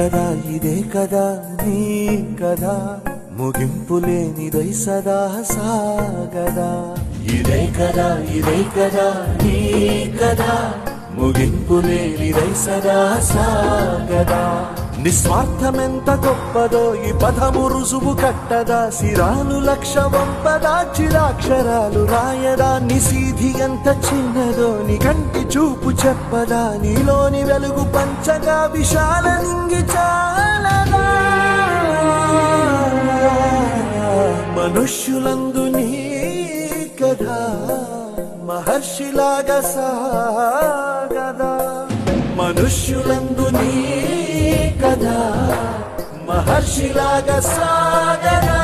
ఇదే కదా నీ కదా ముగింపులేనిదై సదా సాగదా ఇదే కదా నీ కదా ముగింపులేనిదై సదా సాగదా నిస్వార్థమెంత గొప్పదో ఈ పదము రుజువు కట్టదా సిరాలు లక్ష వంపదా చిరాక్షరాలు రాయదా నిసీధి ఎంత చిన్నదో నీ కంటి చూపు చెప్పదా నీలోని వెలుగు పంచగా విశాల నింగి చాలదా మనుష్యులందు నీ కథ మహర్షిలాగా సాగదా మనుష్యులందు నీ కథ మహర్షిలాగా సాగదా